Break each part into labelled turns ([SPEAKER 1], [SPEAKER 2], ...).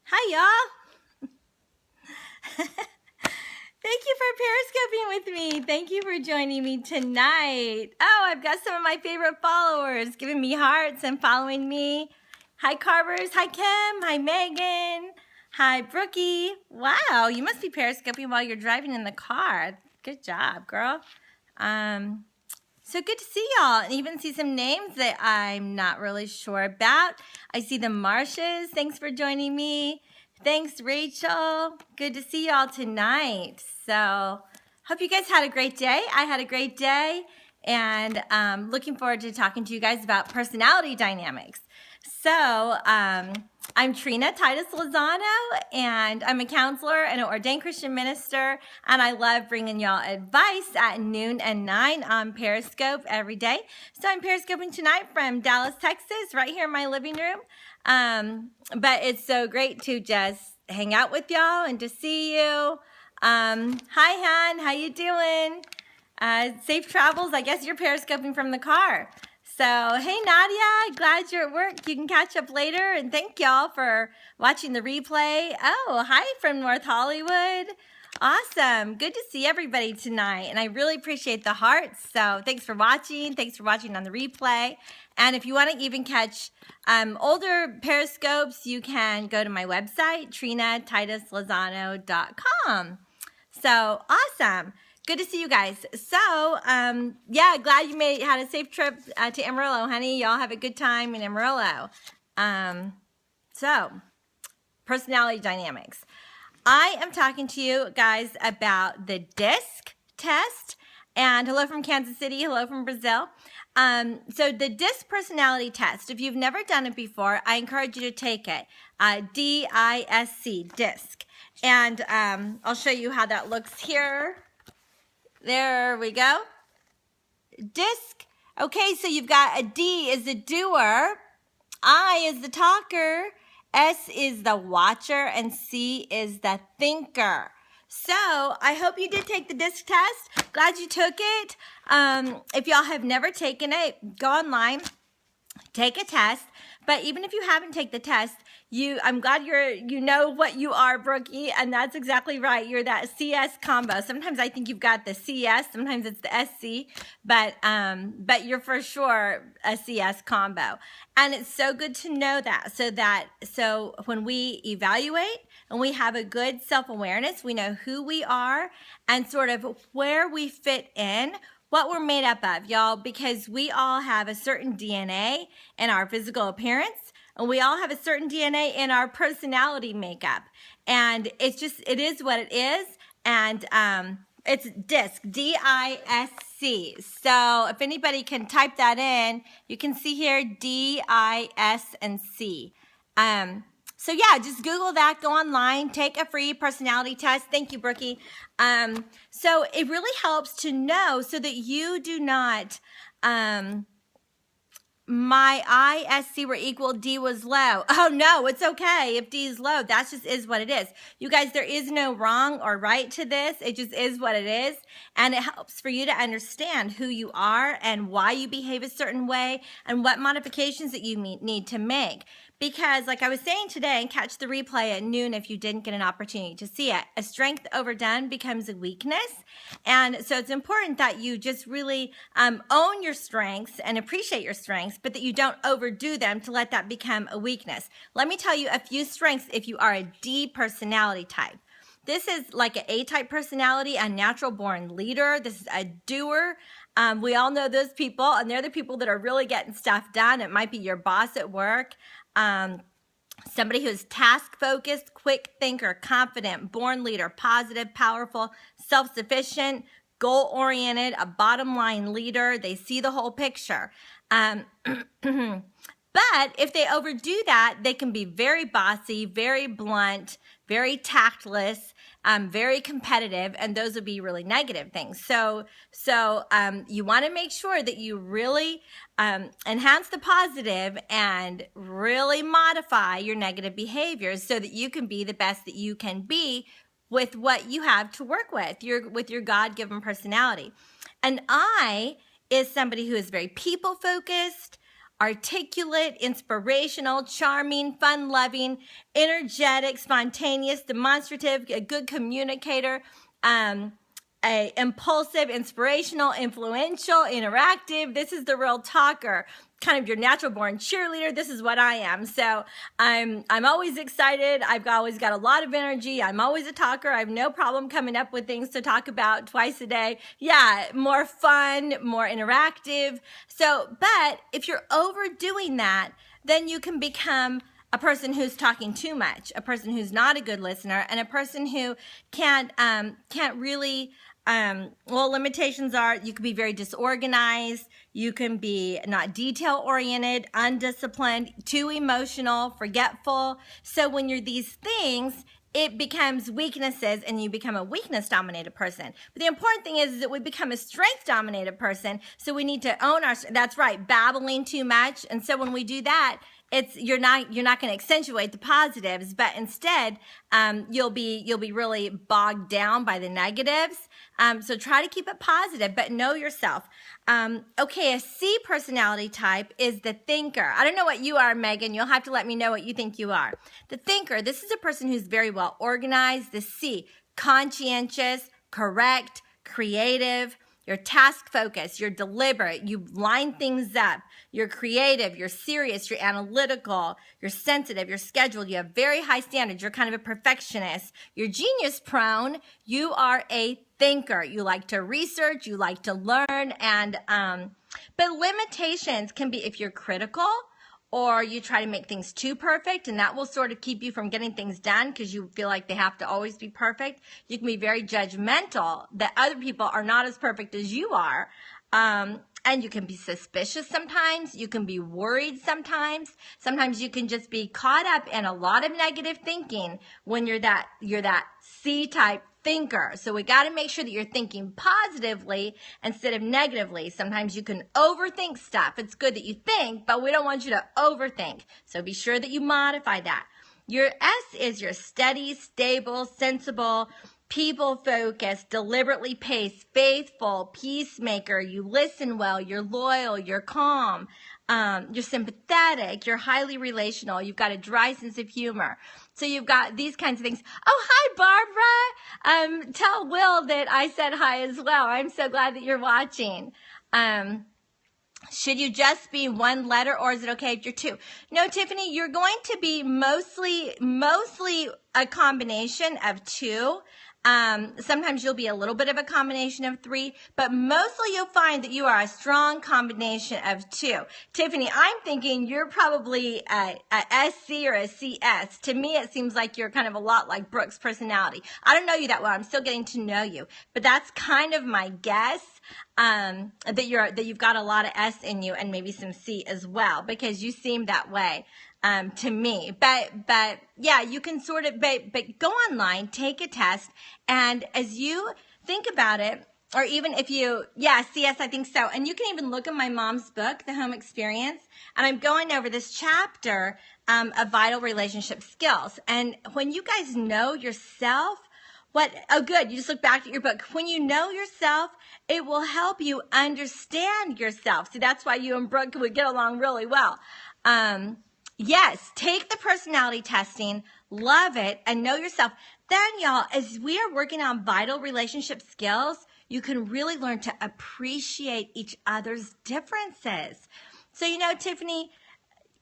[SPEAKER 1] Hi, y'all. Thank you for periscoping with me. Thank you for joining me tonight. Oh, I've got some of my favorite followers giving me hearts and following me. Hi, Carvers. Hi, Kim. Hi, Megan. Hi, Brookie. Wow, you must be periscoping while you're driving in the car. Good job, girl. So good to see y'all, and even see some names that I'm not really sure about. I see the Marshes. Thanks for joining me. Thanks, Rachel. Good to see y'all tonight. So hope you guys had a great day. I had a great day, and looking forward to talking to you guys about personality dynamics. So I'm Trina Titus Lozano, and I'm a counselor and an ordained Christian minister, and I love bringing y'all advice at noon and 9 on Periscope every day. So I'm periscoping tonight from Dallas, Texas, right here in my living room. But it's so great to just hang out with y'all and to see you. Hi, Han. How you doing? Safe travels. I guess you're periscoping from the car. So, hey, Nadia, glad you're at work. You can catch up later. And thank y'all for watching the replay. Oh, hi from North Hollywood. Awesome. Good to see everybody tonight. And I really appreciate the hearts. So thanks for watching. Thanks for watching on the replay. And if you want to even catch older periscopes, you can go to my website, trinatituslozano.com. So awesome. Good to see you guys. So, yeah, glad you had a safe trip to Amarillo, honey. Y'all have a good time in Amarillo. So, personality dynamics. I am talking to you guys about the DISC test. And hello from Kansas City. Hello from Brazil. So the DISC personality test, if you've never done it before, I encourage you to take it. D-I-S-C, DISC. And I'll show you how that looks here. There we go. DISC. Okay, so you've got a D is the doer, I is the talker, S is the watcher, and C is the thinker. So I hope you did take the DISC test. Glad you took it. If y'all have never taken it, go online, take a test. But even if you haven't taken the test, I'm glad you know what you are, Brookie, and that's exactly right. You're that CS combo. Sometimes I think you've got the CS, sometimes it's the SC, but you're for sure a CS combo. And it's so good to know that, so when we evaluate and we have a good self-awareness, we know who we are and sort of where we fit in, what we're made up of, y'all, because we all have a certain DNA in our physical appearance, and we all have a certain DNA in our personality makeup. And it is what it is. And it's DISC, D-I-S-C. So if anybody can type that in, you can see here D-I-S and C. So yeah, just Google that, go online, take a free personality test. Thank you, Brookie. So it really helps to know so that you do not, my ISC were equal, D was low. Oh no, it's okay if D is low. That just is what it is. You guys, there is no wrong or right to this. It just is what it is. And it helps for you to understand who you are and why you behave a certain way and what modifications that you need to make. Because like I was saying today, and catch the replay at noon if you didn't get an opportunity to see it, a strength overdone becomes a weakness. And so it's important that you just really own your strengths and appreciate your strengths, but that you don't overdo them to let that become a weakness. Let me tell you a few strengths if you are a D personality type. This is like an A-type personality, a natural born leader. This is a doer. We all know those people, and they're the people that are really getting stuff done. It might be your boss at work. Somebody who is task-focused, quick thinker, confident, born leader, positive, powerful, self-sufficient, goal-oriented, a bottom-line leader. They see the whole picture. But if they overdo that, they can be very bossy, very blunt, very tactless, very competitive, and those would be really negative things. So you want to make sure that you really enhance the positive and really modify your negative behaviors so that you can be the best that you can be with what you have to work with your God-given personality. And I is somebody who is very people-focused. articulate, inspirational, charming, fun-loving, energetic, spontaneous, demonstrative, a good communicator, a impulsive, inspirational, influential, interactive. This is the real talker, kind of your natural born cheerleader. This is what I am. So I'm always excited. I've always got a lot of energy. I'm always a talker. I have no problem coming up with things to talk about twice a day. Yeah, more fun, more interactive. So, but if you're overdoing that, then you can become a person who's talking too much, a person who's not a good listener, and a person who can't really, well, limitations are you can be very disorganized, you can be not detail-oriented, undisciplined, too emotional, forgetful. So when you're these things, it becomes weaknesses and you become a weakness-dominated person. But the important thing is that we become a strength-dominated person, so we need to own our, that's right, babbling too much. And so when we do that, you're not going to accentuate the positives, but instead you'll be really bogged down by the negatives. So try to keep it positive, but know yourself. Okay, a C personality type is the thinker. I don't know what you are, Megan. You'll have to let me know what you think you are. The thinker, this is a person who's very well organized. The C, conscientious, correct, creative. You're task focused, you're deliberate, you line things up, you're creative, you're serious, you're analytical, you're sensitive, you're scheduled, you have very high standards, you're kind of a perfectionist, you're genius prone, you are a thinker. You like to research, you like to learn, and but limitations can be if you're critical, or you try to make things too perfect, and that will sort of keep you from getting things done because you feel like they have to always be perfect. You can be very judgmental that other people are not as perfect as you are. And you can be suspicious sometimes. You can be worried sometimes. Sometimes you can just be caught up in a lot of negative thinking when you're that C-type thinker. So we got to make sure that you're thinking positively instead of negatively. Sometimes you can overthink stuff. It's good that you think, but we don't want you to overthink. So be sure that you modify that. Your S is your steady, stable, sensible, people-focused, deliberately paced, faithful, peacemaker. You listen well, you're loyal, you're calm, you're sympathetic, you're highly relational, you've got a dry sense of humor. So you've got these kinds of things. Oh, hi, Barbara. Tell Will that I said hi as well. I'm so glad that you're watching. Should you just be one letter, or is it okay if you're two? No, Tiffany, you're going to be mostly a combination of two. Sometimes you'll be a little bit of a combination of three, but mostly you'll find that you are a strong combination of two. Tiffany, I'm thinking you're probably a SC or a CS. To me, it seems like you're kind of a lot like Brooke's personality. I don't know you that well. I'm still getting to know you, but that's kind of my guess. That you've got a lot of S in you and maybe some C as well, because you seem that way. To me, but yeah, you can sort of, but go online, take a test, and as you think about it, or even if you, yeah, CS, I think so, and you can even look at my mom's book, The Home Experience, and I'm going over this chapter of vital relationship skills, and when you guys know yourself, oh good, you just look back at your book. When you know yourself, it will help you understand yourself. See, that's why you and Brooke would get along really well. Yes, take the personality testing, love it, and know yourself. Then, y'all, as we are working on vital relationship skills, you can really learn to appreciate each other's differences. So, you know, Tiffany,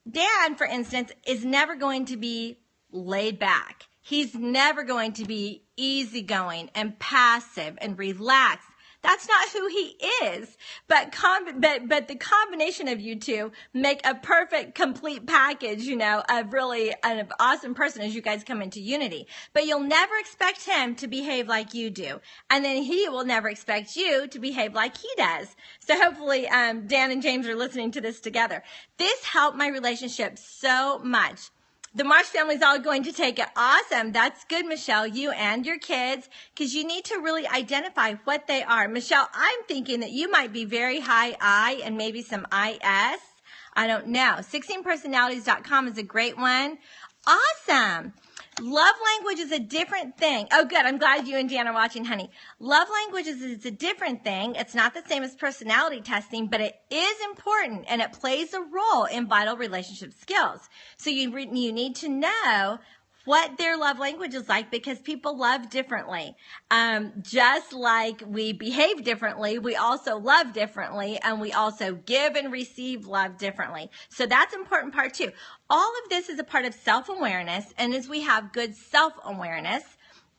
[SPEAKER 1] Dan, for instance, is never going to be laid back. He's never going to be easygoing and passive and relaxed. That's not who he is. But the combination of you two make a perfect, complete package, you know, of really an awesome person as you guys come into unity. But you'll never expect him to behave like you do. And then he will never expect you to behave like he does. So hopefully Dan and James are listening to this together. This helped my relationship so much. The Marsh family's all going to take it. Awesome. That's good, Michelle, you and your kids, because you need to really identify what they are. Michelle, I'm thinking that you might be very high I and maybe some IS. I don't know. 16personalities.com is a great one. Awesome. Love language is a different thing. Oh, good. I'm glad you and Dan are watching, honey. Love language is a different thing. It's not the same as personality testing, but it is important and it plays a role in vital relationship skills. So you need to know what their love language is like, because people love differently. Just like we behave differently, we also love differently, and we also give and receive love differently. So that's an important part too. All of this is a part of self-awareness, and as we have good self-awareness,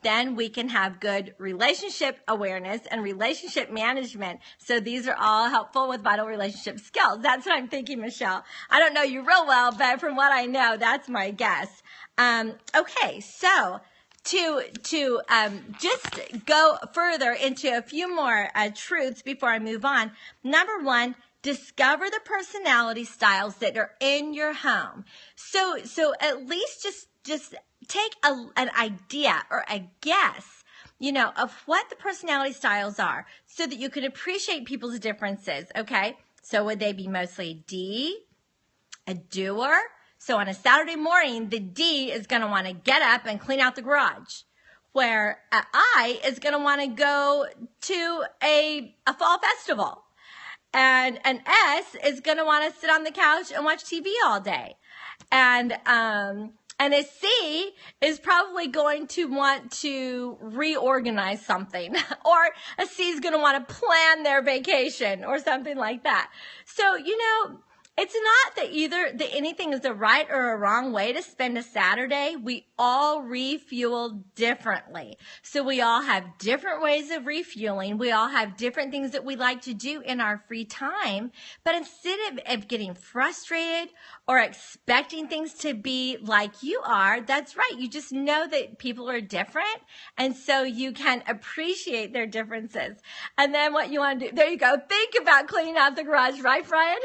[SPEAKER 1] then we can have good relationship awareness and relationship management. So these are all helpful with vital relationship skills. That's what I'm thinking, Michelle. I don't know you real well, but from what I know, that's my guess. Okay, so to just go further into a few more truths before I move on. Number one, discover the personality styles that are in your home. So at least just take an idea or a guess, of what the personality styles are, so that you can appreciate people's differences. Okay, so would they be mostly D, a doer? So on a Saturday morning, the D is going to want to get up and clean out the garage, where I is going to want to go to a fall festival. And an S is going to want to sit on the couch and watch TV all day. And a C is probably going to want to reorganize something, or a C is going to want to plan their vacation or something like that. So, it's not that anything is a right or a wrong way to spend a Saturday. We all refuel differently. So we all have different ways of refueling. We all have different things that we like to do in our free time. But instead of getting frustrated or expecting things to be like you are, that's right. You just know that people are different. And so you can appreciate their differences. And then what you want to do, there you go. Think about cleaning out the garage, right, Brian?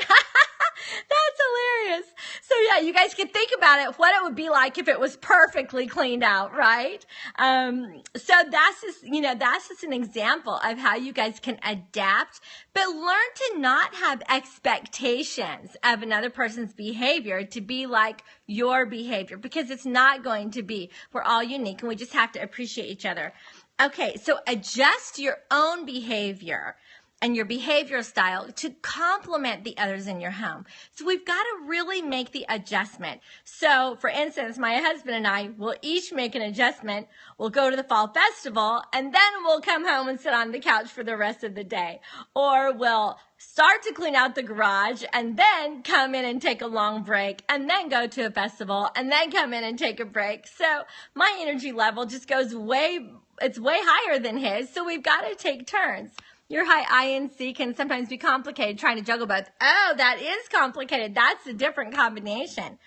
[SPEAKER 1] That's hilarious. So yeah, you guys can think about it, what it would be like if it was perfectly cleaned out, right? So that's just an example of how you guys can adapt, but learn to not have expectations of another person's behavior to be like your behavior, because it's not going to be. We're all unique and we just have to appreciate each other. Okay, so adjust your own behavior and your behavior style to complement the others in your home. So we've got to really make the adjustment. So for instance, my husband and I will each make an adjustment. We'll go to the fall festival and then we'll come home and sit on the couch for the rest of the day. Or we'll start to clean out the garage and then come in and take a long break and then go to a festival and then come in and take a break. So my energy level just goes way higher than his. So we've got to take turns. Your high INC can sometimes be complicated trying to juggle both. Oh, that is complicated. That's a different combination.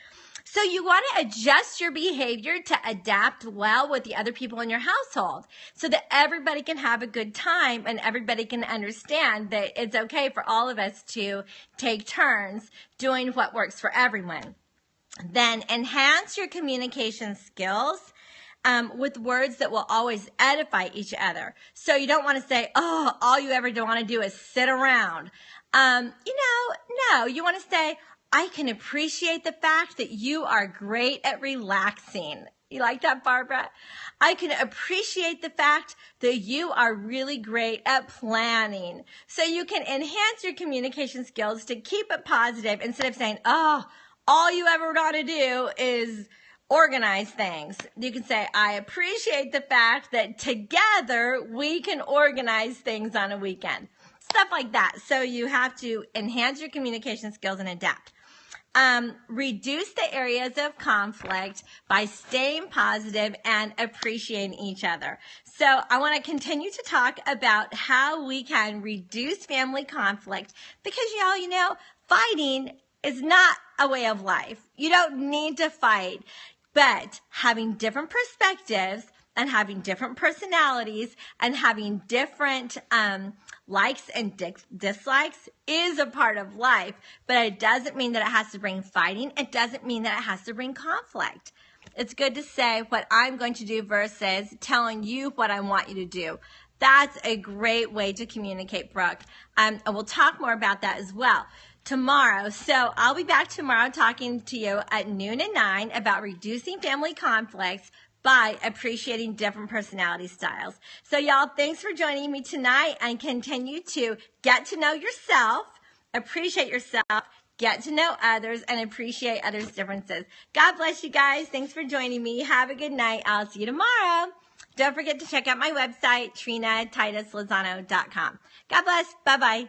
[SPEAKER 1] So you want to adjust your behavior to adapt well with the other people in your household so that everybody can have a good time and everybody can understand that it's okay for all of us to take turns doing what works for everyone. Then enhance your communication skills with words that will always edify each other. So you don't want to say, oh, all you ever want to do is sit around. No, you want to say, I can appreciate the fact that you are great at relaxing. You like that, Barbara? I can appreciate the fact that you are really great at planning. So you can enhance your communication skills to keep it positive instead of saying, oh, all you ever want to do is organize things. You can say, I appreciate the fact that together we can organize things on a weekend. Stuff like that. So you have to enhance your communication skills and adapt. Reduce the areas of conflict by staying positive and appreciating each other. So I want to continue to talk about how we can reduce family conflict because, y'all, fighting is not a way of life. You don't need to fight. But having different perspectives and having different personalities and having different likes and dislikes is a part of life. But it doesn't mean that it has to bring fighting. It doesn't mean that it has to bring conflict. It's good to say what I'm going to do versus telling you what I want you to do. That's a great way to communicate, Brooke. And we'll talk more about that as well tomorrow. So I'll be back tomorrow talking to you at noon and 9 about reducing family conflicts. by appreciating different personality styles. So y'all, thanks for joining me tonight, and continue to get to know yourself, appreciate yourself, get to know others, and appreciate others' differences. God bless you guys. Thanks for joining me. Have a good night. I'll see you tomorrow. Don't forget to check out my website, TrinaTitusLozano.com. God bless. Bye-bye.